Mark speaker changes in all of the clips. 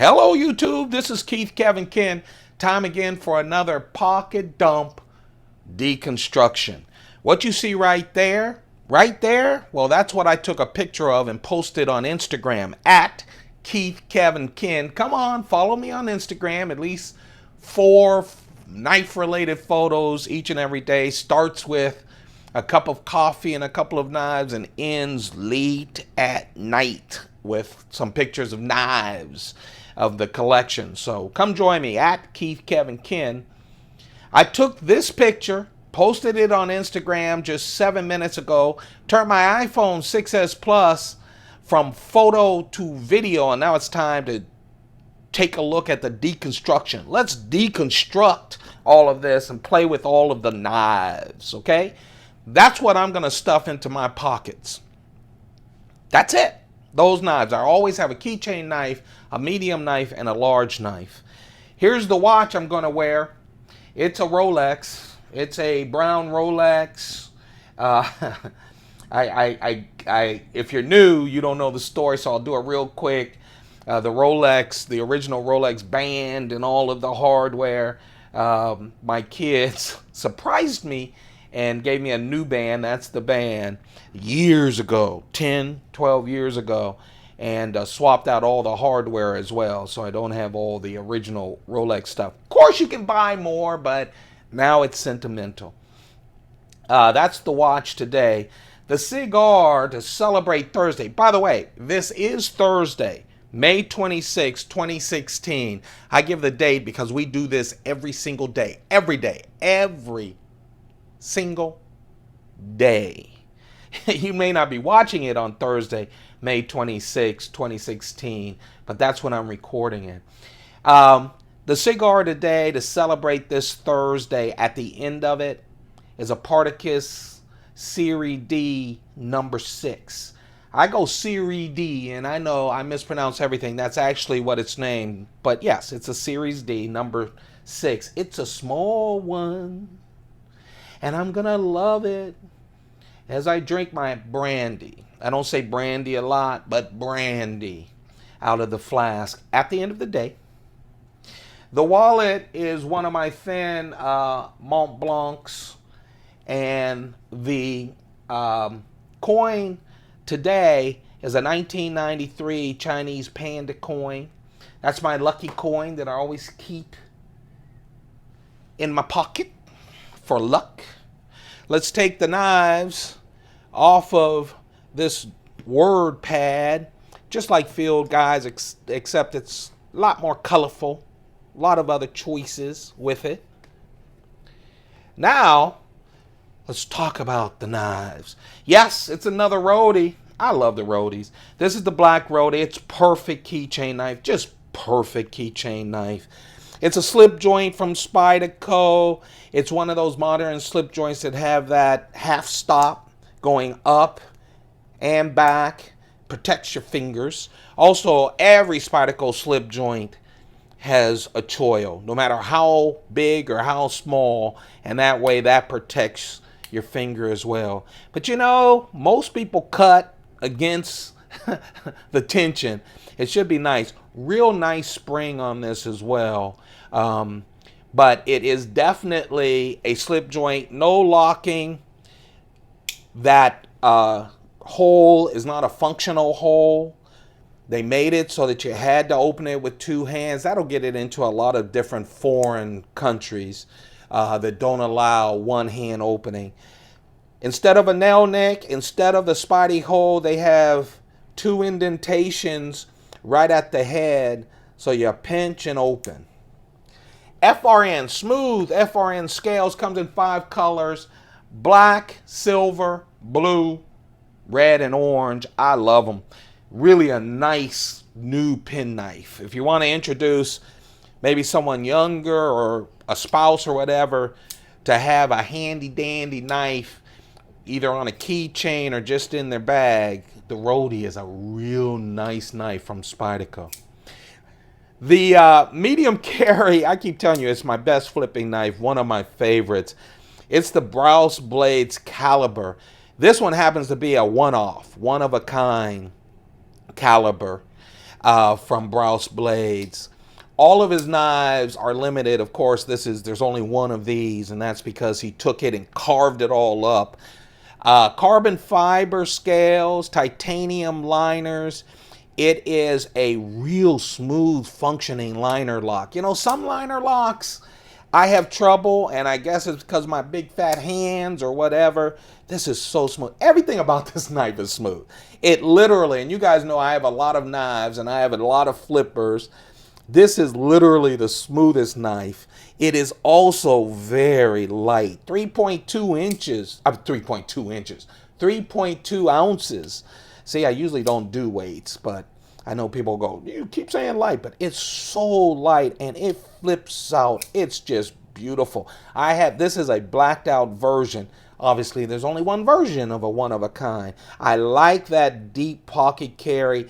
Speaker 1: Hello YouTube, this is Keith Kevin Ken. Time again for another pocket dump deconstruction. What you see right there, well that's what I took a picture of and posted on Instagram at Keith Kevin Ken. Come on, follow me on Instagram. At least 4 knife related photos each and every day. Starts with a cup of coffee and a couple of knives and ends late at night with some pictures of knives of the collection. So come join me at Keith Kevin Ken. I took this picture, posted it on Instagram just 7 minutes ago, turned my iPhone 6S Plus from photo to video, and now it's time to take a look at the deconstruction. Let's deconstruct all of this and play with all of the knives, okay? That's what I'm going to stuff into my pockets. That's it. Those knives. I always have a keychain knife, a medium knife, and a large knife. Here's the watch I'm going to wear. It's a Rolex. It's a brown Rolex. If you're new, you don't know the story, so I'll do it real quick. The Rolex, the original Rolex band and all of the hardware. My kids surprised me and gave me a new band. That's the band years ago, 10, 12 years ago, and swapped out all the hardware as well, so I don't have all the original Rolex stuff. Of course, you can buy more, but now it's sentimental. That's the watch today. The cigar to celebrate Thursday. By the way, this is Thursday, May 26, 2016. I give the date because we do this every single day. Every day. Every single day. You may not be watching it on Thursday, May 26, 2016, but that's when I'm recording it. The cigar today to celebrate this Thursday, at the end of it, is a Spartacus Series D number 6. I go Series D, and I know I mispronounce everything. That's actually what it's named. But yes, it's a Series D number 6. It's a small one, and I'm going to love it as I drink my brandy. I don't say brandy a lot, but brandy out of the flask at the end of the day. The wallet is one of my thin Mont Blancs, and the coin today is a 1993 Chinese panda coin. That's my lucky coin that I always keep in my pocket for luck. Let's take the knives off of this word pad, just like Field Guys, except it's a lot more colorful. A lot of other choices with it. Now, let's talk about the knives. Yes, it's another roadie. I love the roadies. This is the black roadie. It's perfect keychain knife. Just perfect keychain knife. It's a slip joint from Spyderco. It's one of those modern slip joints that have that half stop going up and back. Protects your fingers. Also, every Spyderco slip joint has a choil, no matter how big or how small, and that way that protects your finger as well. But you know, most people cut against the tension. It should be nice. Real nice spring on this as well. But it is definitely a slip joint. No locking. That hole is not a functional hole. They made it so that you had to open it with 2 hands. That'll get it into a lot of different foreign countries that don't allow 1 hand opening. Instead of a nail neck, instead of the Spidey hole, they have 2 indentations right at the head, so you pinch and open. FRN, smooth FRN scales, comes in 5 colors: black, silver, blue, red, and orange. I love them. Really a nice new penknife. If you want to introduce maybe someone younger or a spouse or whatever to have a handy dandy knife, either on a keychain or just in their bag, the roadie is a real nice knife from Spyderco. The medium carry, I keep telling you, it's my best flipping knife, one of my favorites. It's the Brous Blades Caliber. This one happens to be a one-off, one-of-a-kind caliber. from Brous Blades. All of his knives are limited. Of course, there's only one of these, and that's because he took it and carved it all up. Carbon fiber scales, titanium liners. It is a real smooth functioning liner lock. You know, some liner locks I have trouble, and I guess it's because of my big fat hands or whatever. This is so smooth. Everything about this knife is smooth. It literally, and you guys know I have a lot of knives and I have a lot of flippers. This is literally the smoothest knife. It is also very light. 3.2 inches, 3.2 ounces. See, I usually don't do weights, but I know people go, you keep saying light, but it's so light and it flips out. It's just beautiful. This is a blacked out version. Obviously, there's only one version of a one-of-a-kind. I like that deep pocket carry.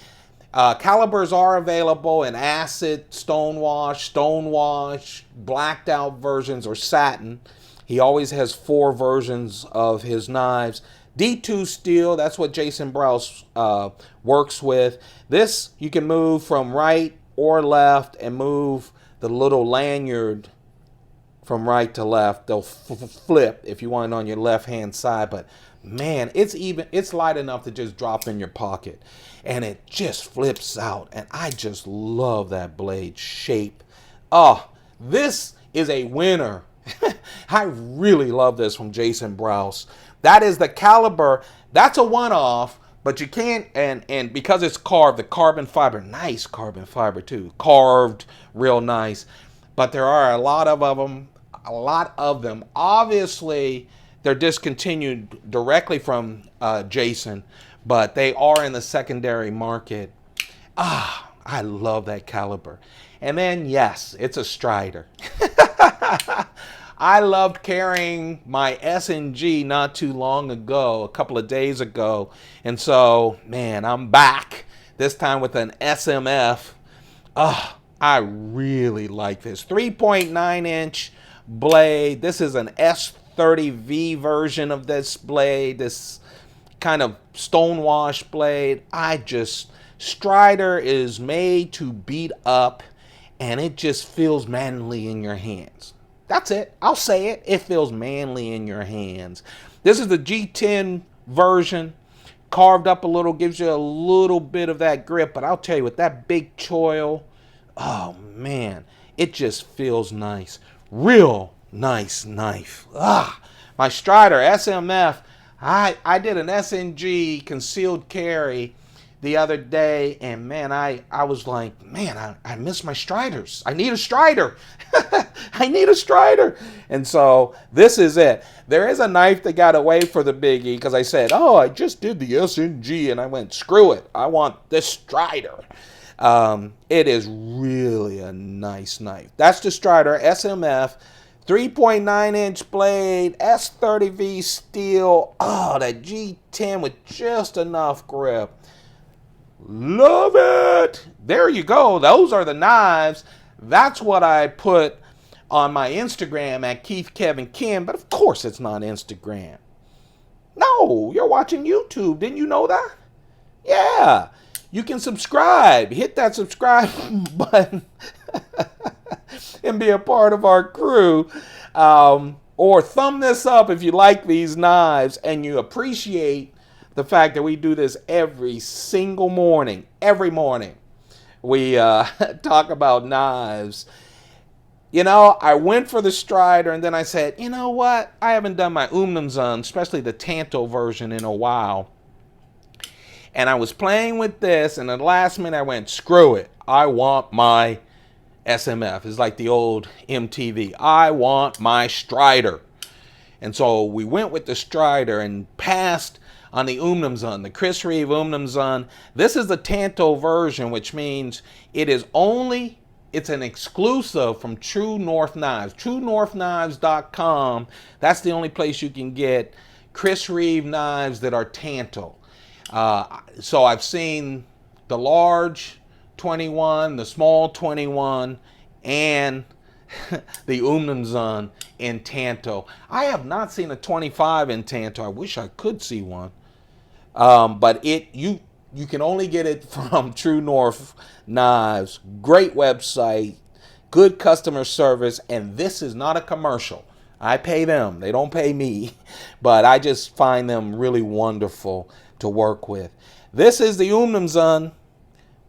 Speaker 1: Calibers are available in acid, stonewash, blacked out versions, or satin. He always has 4 versions of his knives. D2 steel, that's what Jason Brous works with. This, you can move from right or left and move the little lanyard from right to left. They'll flip if you want it on your left-hand side, but man, it's light enough to just drop in your pocket, and it just flips out, and I just love that blade shape. Oh, this is a winner. I really love this from Jason Brous. That is the caliber. That's a one-off, but you can't, and because it's carved, the carbon fiber, nice carbon fiber too, carved real nice, but there are a lot of them. Obviously, they're discontinued directly from Jason, but they are in the secondary market. I love that caliber. And then, yes, it's a Strider. I loved carrying my S&G not too long ago, a couple of days ago. And so, man, I'm back, this time with an SMF. I really like this. 3.9 inch blade. This is an S30V version of this blade, this kind of stonewash blade. Strider is made to beat up, and it just feels manly in your hands. That's it. I'll say it. It feels manly in your hands. This is the G10 version. Carved up a little, gives you a little bit of that grip, but I'll tell you, with that big choil, oh man, it just feels nice. Real nice knife. My Strider SMF. I did an SNG concealed carry the other day, and man, I was like, man, I miss my Striders. I need a Strider. I need a Strider. And so this is it. There is a knife that got away for the biggie because I said, oh, I just did the SNG, and I went, screw it. I want this Strider. It is really a nice knife. That's the Strider SMF. 3.9 inch blade, S30V steel. Oh, that G10 with just enough grip. Love it. There you go. Those are the knives. That's what I put on my Instagram at Keith Kevin Kim, but of course it's not Instagram. No, you're watching YouTube. Didn't you know that? Yeah. You can subscribe. Hit that subscribe button and be a part of our crew. Or thumb this up if you like these knives and you appreciate the fact that we do this every single morning. Every morning we talk about knives. You know, I went for the Strider, and then I said, you know what? I haven't done my Umnumzaan, especially the Tanto version, in a while. And I was playing with this, and at the last minute I went, screw it. I want my SMF. It's like the old MTV. I want my Strider. And so we went with the Strider and passed on the Umnumzaan, the Chris Reeve Umnumzaan. This is the Tanto version, which means it's an exclusive from True North Knives. TrueNorthKnives.com. That's the only place you can get Chris Reeve knives that are Tanto. So I've seen the large 21, the small 21, and the Umnumzaan in Tanto. I have not seen a 25 in Tanto. I wish I could see one. But You can only get it from True North Knives. Great website, good customer service, and this is not a commercial. I pay them. They don't pay me, but I just find them really wonderful to work with. This is the Umnumzaan.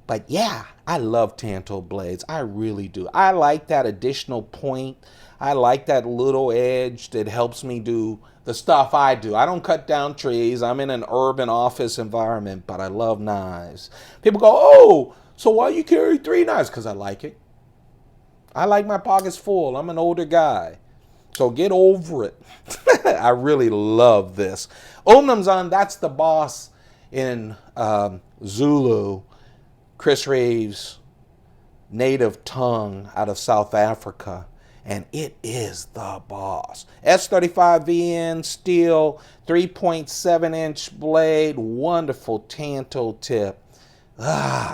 Speaker 1: But yeah, I love Tanto blades. I really do. I like that additional point. I like that little edge that helps me do the stuff I do. I don't cut down trees. I'm in an urban office environment, but I love knives. People go, oh, so why you carry 3 knives? Because I like it. I like my pockets full. I'm an older guy. So get over it. I really love this. Umnumzaan, that's the boss in Zulu. Chris Reeve's native tongue out of South Africa, and it is the boss. S35VN steel, 3.7-inch blade, wonderful Tanto tip.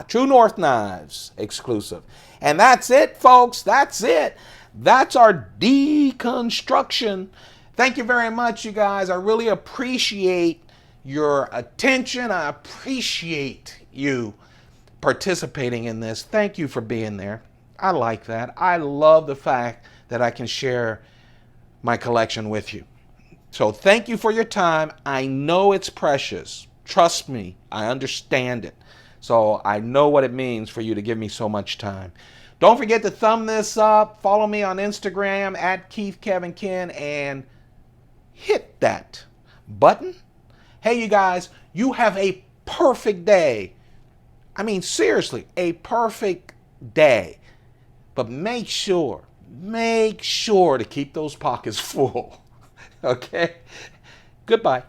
Speaker 1: True North Knives exclusive. And that's it, folks. That's it. That's our deconstruction. Thank you very much, you guys. I really appreciate your attention. I appreciate you participating in this. Thank you for being there. I like that. I love the fact that I can share my collection with you. So thank you for your time. I know it's precious. Trust me, I understand it. So I know what it means for you to give me so much time. Don't forget to thumb this up. Follow me on Instagram at KeithKevinKen and hit that button. Hey, you guys, you have a perfect day. I mean, seriously, a perfect day. But make sure to keep those pockets full. Okay? Goodbye.